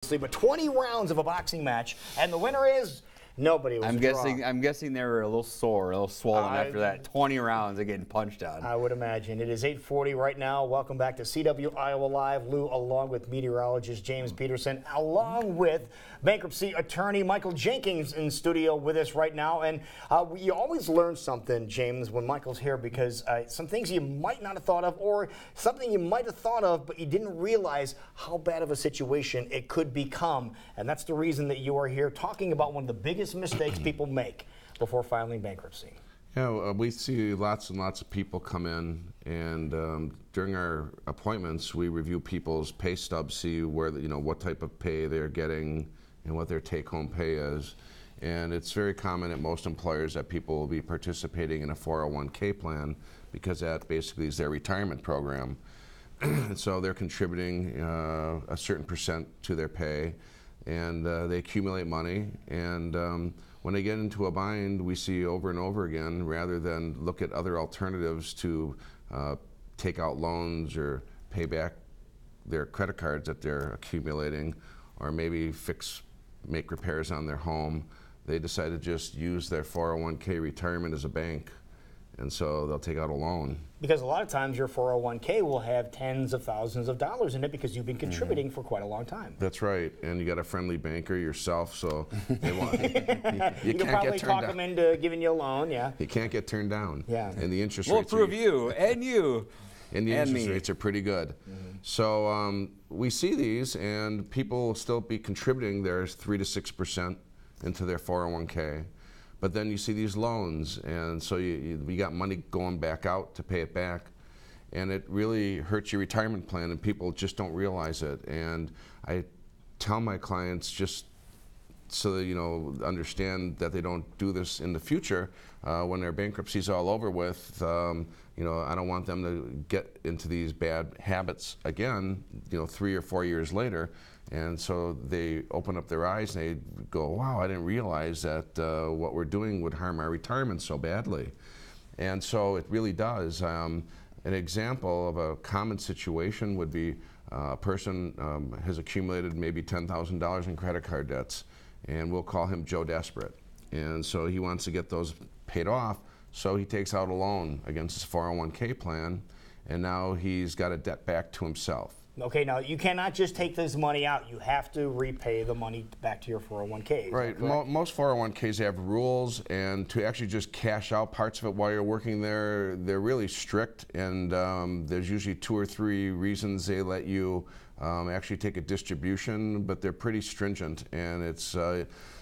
But 20 rounds of a boxing match, and the winner is nobody. Was I'm guessing they were a little sore, a little swollen after that 20 rounds of getting punched on. I would imagine. It is 8:40 right now. Welcome back to CW Iowa Live. Lou, along with meteorologist James Peterson, along with bankruptcy attorney Michael Jankins in studio with us right now. And you always learn something, James, when Michael's here, because some things you might not have thought of, or something you might have thought of, but you didn't realize how bad of a situation it could become. And that's the reason that you are here talking about one of the biggest mistakes people make before filing bankruptcy. Yeah, we see lots and lots of people come in, and during our appointments, we review people's pay stubs, see where what type of pay they're getting and what their take-home pay is. And it's very common at most employers that people will be participating in a 401k plan because that basically is their retirement program. And so they're contributing a certain percent to their pay, and they accumulate money. And when they get into a bind, we see over and over again, rather than look at other alternatives to take out loans or pay back their credit cards that they're accumulating, or maybe make repairs on their home, they decide to just use their 401k retirement as a bank. And so they'll take out a loan. Because a lot of times your 401k will have tens of thousands of dollars in it because you've been contributing for quite a long time. That's right. And you got a friendly banker yourself, so they want, you can probably talk them into giving you a loan, yeah. You can't get turned down. Yeah. And the interest we'll rates prove you and you. And the interest rates are pretty good. So we see these, and people will still be contributing their 3 to 6% into their 401k. But then you see these loans, and so you got money going back out to pay it back, and it really hurts your retirement plan, and people just don't realize it. And I tell my clients, just so that understand that they don't do this in the future, when their bankruptcy's all over with. I don't want them to get into these bad habits again, 3 or 4 years later. And so they open up their eyes and they go, wow, I didn't realize that what we're doing would harm our retirement so badly. And so it really does. An example of a common situation would be a person has accumulated maybe $10,000 in credit card debts, and we'll call him Joe Desperate. And so he wants to get those paid off, so he takes out a loan against his 401k plan, and now he's got a debt back to himself. Okay, now you cannot just take this money out. You have to repay the money back to your 401k. Right. Most 401ks have rules, and to actually just cash out parts of it while you're working there, they're really strict, and there's usually 2 or 3 reasons they let you actually take a distribution, but they're pretty stringent, and it's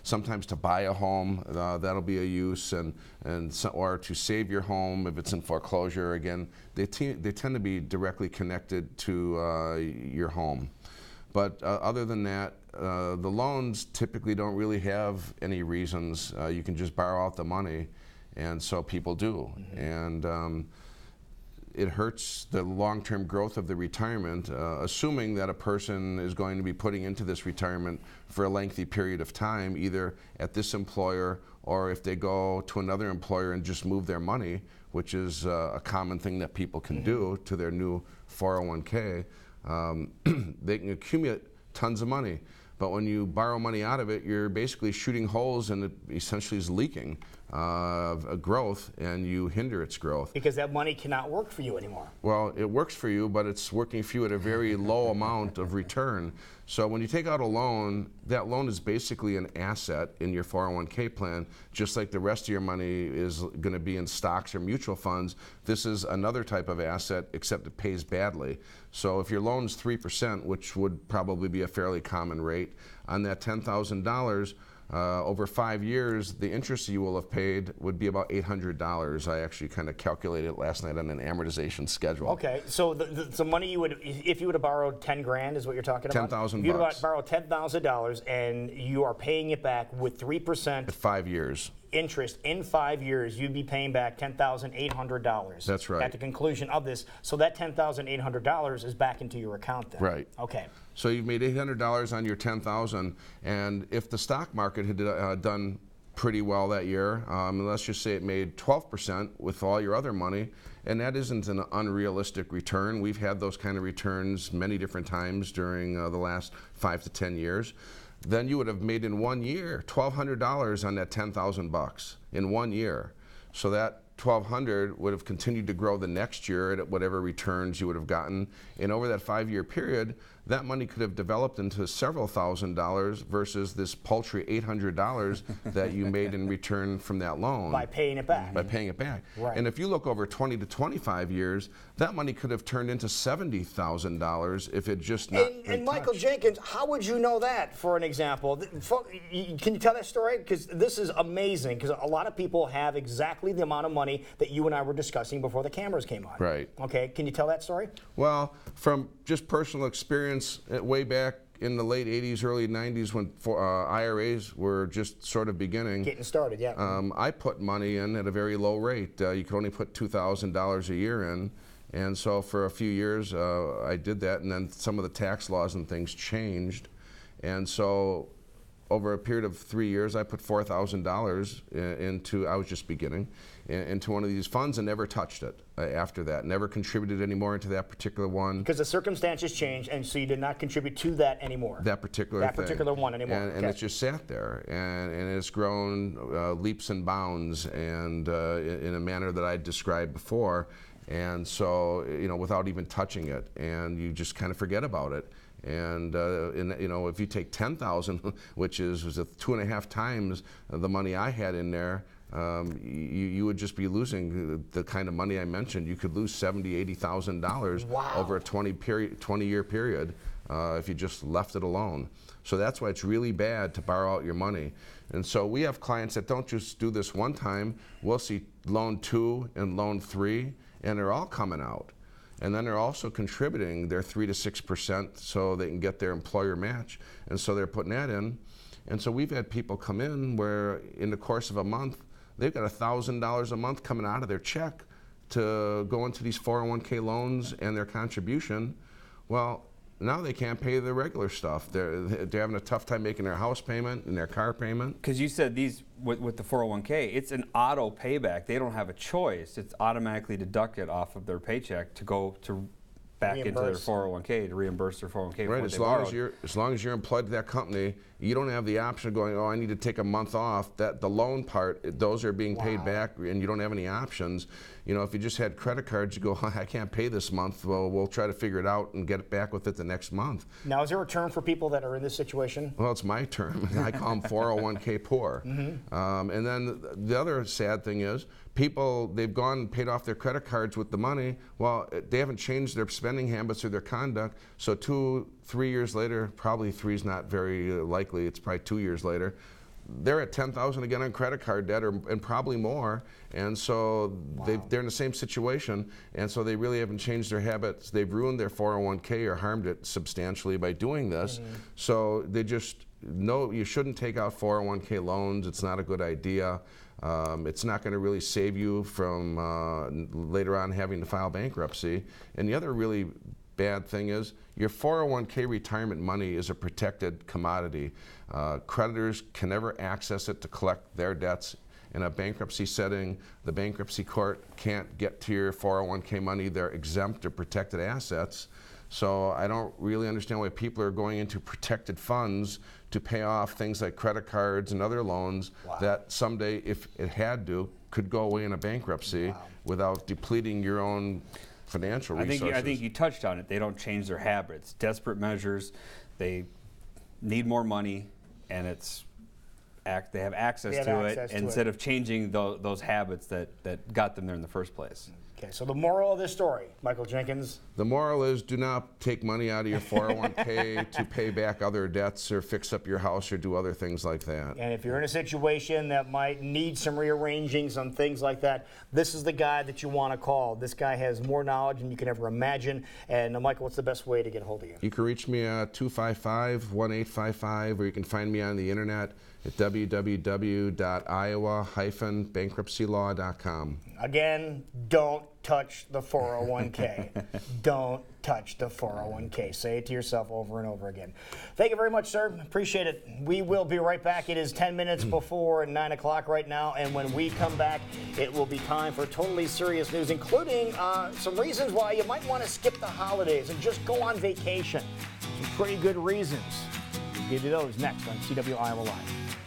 sometimes to buy a home, that'll be a use, or to save your home if it's in foreclosure. Again, they tend to be directly connected to your home. But other than that, the loans typically don't really have any reasons. You can just borrow out the money, and so people do. And it hurts the long-term growth of the retirement, assuming that a person is going to be putting into this retirement for a lengthy period of time, either at this employer or if they go to another employer and just move their money, which is a common thing that people can do to their new 401k. They can accumulate tons of money. But when you borrow money out of it, you're basically shooting holes, and it essentially is leaking growth, and you hinder its growth. Because that money cannot work for you anymore. Well, it works for you, but it's working for you at a very low amount of return. So when you take out a loan, that loan is basically an asset in your 401k plan, just like the rest of your money is going to be in stocks or mutual funds. This is another type of asset, except it pays badly. So if your loan's 3%, which would probably be a fairly common rate, on that $10,000, over 5 years, the interest you will have paid would be about $800. I actually kind of calculated it last night on an amortization schedule. Okay, so the money you would, if you would have borrowed 10 grand, is what you're talking about? 10,000 bucks. If you would have borrowed $10,000 and you are paying it back with 3% at 5 years. Interest in 5 years, you'd be paying back $10,800. That's right. At the conclusion of this, so that $10,800 is back into your account then. Right. Okay. So you've made $800 on your $10,000, and if the stock market had done pretty well that year. And let's just say it made 12% with all your other money, and that isn't an unrealistic return. We've had those kind of returns many different times during the last 5 to 10 years. Then you would have made in 1 year $1,200 on that $10,000 in 1 year. So that $1,200 would have continued to grow the next year at whatever returns you would have gotten. And over that 5-year period, that money could have developed into several $1,000s versus this paltry $800 that you made in return from that loan. By paying it back. By paying it back. Right. And if you look over 20 to 25 years, that money could have turned into $70,000 if it just not And Michael Jenkins, how would you know that, for an example? Can you tell that story? Because this is amazing, because a lot of people have exactly the amount of money that you and I were discussing before the cameras came on. Right. Okay, can you tell that story? Well, from just personal experience, way back in the late 80s, early 90s when IRAs were just sort of beginning. Getting started, yeah. I put money in at a very low rate. You could only put $2,000 a year in. And so for a few years, I did that, and then some of the tax laws and things changed. And so over a period of 3 years, I put $4,000 into, I was just beginning, into one of these funds and never touched it after that. Never contributed any more into that particular one. Because the circumstances changed, and so you did not contribute to that anymore. That particular one anymore. And okay. it's just sat there, and it's grown leaps and bounds, and in a manner that I described before. And so, you know, without even touching it, and you just kind of forget about it. And you know, if you take 10,000, which was 2.5 times the money I had in there, you would just be losing the kind of money I mentioned. You could lose $70,000, $80,000 over a 20-year period if you just left it alone. So that's why it's really bad to borrow out your money. And so we have clients that don't just do this one time. We'll see loan 2 and loan 3, and they're all coming out. And then they're also contributing their 3 to 6% so they can get their employer match. And so they're putting that in. And so we've had people come in where in the course of a month, they've got $1,000 a month coming out of their check to go into these 401k loans and their contribution. Well, now they can't pay the regular stuff. They're having a tough time making their house payment and their car payment. Because you said these, with the 401k, it's an auto payback. They don't have a choice. It's automatically deducted off of their paycheck to go to back into their 401k to reimburse their 401k. Right, as long as you're employed to that company, you don't have the option of going, oh, I need to take a month off. That the loan part, those are being paid back, and you don't have any options. You know, if you just had credit cards, you go, I can't pay this month. Well, we'll try to figure it out and get it back with it the next month. Now, is there a term for people that are in this situation? Well, it's my term. I call them 401k poor. And then the other sad thing is, people, they've gone and paid off their credit cards with the money. Well, they haven't changed their spending habits or their conduct. So 2-3 years later, probably 3 is not very likely, it's probably 2 years later, they're at $10,000 again on credit card debt, and probably more. And so they're in the same situation, and so they really haven't changed their habits. They've ruined their 401k or harmed it substantially by doing this. So they just know you shouldn't take out 401k loans. It's not a good idea. It's not going to really save you from later on having to file bankruptcy. And the other really bad thing is your 401k retirement money is a protected commodity. Creditors can never access it to collect their debts. In a bankruptcy setting, the bankruptcy court can't get to your 401k money. They're exempt or protected assets. So I don't really understand why people are going into protected funds to pay off things like credit cards and other loans that someday, if it had to, could go away in a bankruptcy without depleting your own financial resources. I think you touched on it. They don't change their habits. Desperate measures. They need more money, and they have access to it instead of changing those habits that got them there in the first place. Okay, so the moral of this story, Michael Jenkins? The moral is, do not take money out of your 401k to pay back other debts or fix up your house or do other things like that. And if you're in a situation that might need some rearranging, some things like that, this is the guy that you want to call. This guy has more knowledge than you can ever imagine. And Michael, what's the best way to get a hold of you? You can reach me at 255-1855, or you can find me on the internet at www.iowa-bankruptcylaw.com. Again, don't touch the 401k. Don't touch the 401k. Say it to yourself over and over again. Thank you very much, sir. Appreciate it. We will be right back. It is 10 minutes before 9 o'clock right now, and when we come back, it will be time for totally serious news, including some reasons why you might want to skip the holidays and just go on vacation. Some pretty good reasons. We'll give you those next on CW Iowa Live.